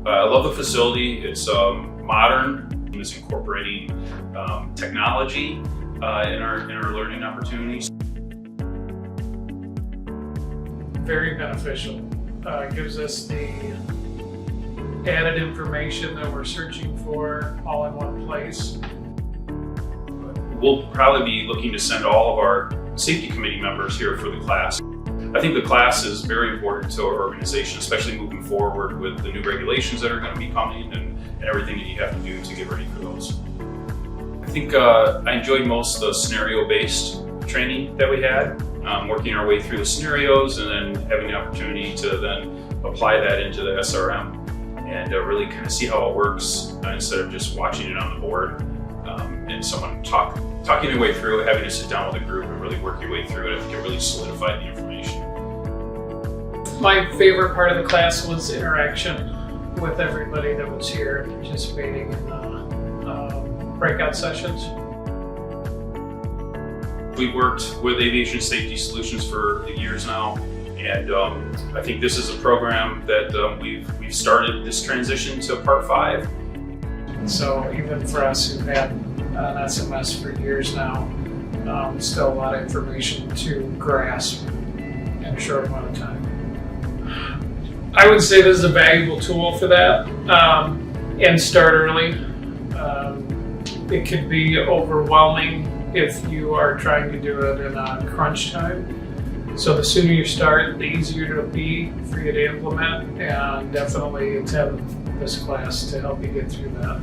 I love the facility. It's modern. It's incorporating technology in our learning opportunities. Very beneficial. Gives us the added information that we're searching for all in one place. We'll probably be looking to send all of our safety committee members here for the class. I think the class is very important to our organization, especially moving forward with the new regulations that are going to be coming and everything that you have to do to get ready for those. I think I enjoyed most the scenario-based training that we had, working our way through the scenarios and then having the opportunity to then apply that into the SRM and really kind of see how it works instead of just watching it on the board and someone talking your way through it, having to sit down with a group and really work your way through it. I think it really solidified the information. My favorite part of the class was interaction with everybody that was here participating in the breakout sessions. We've worked with Aviation Safety Solutions for years now, and I think this is a program that we've started this transition to Part 5. So even for us who've had an SMS for years now, still a lot of information to grasp in a short amount of time. I would say this is a valuable tool for that, and start early. It could be overwhelming if you are trying to do it in a crunch time. So the sooner you start, the easier it'll be for you to implement, and definitely attend this class to help you get through that.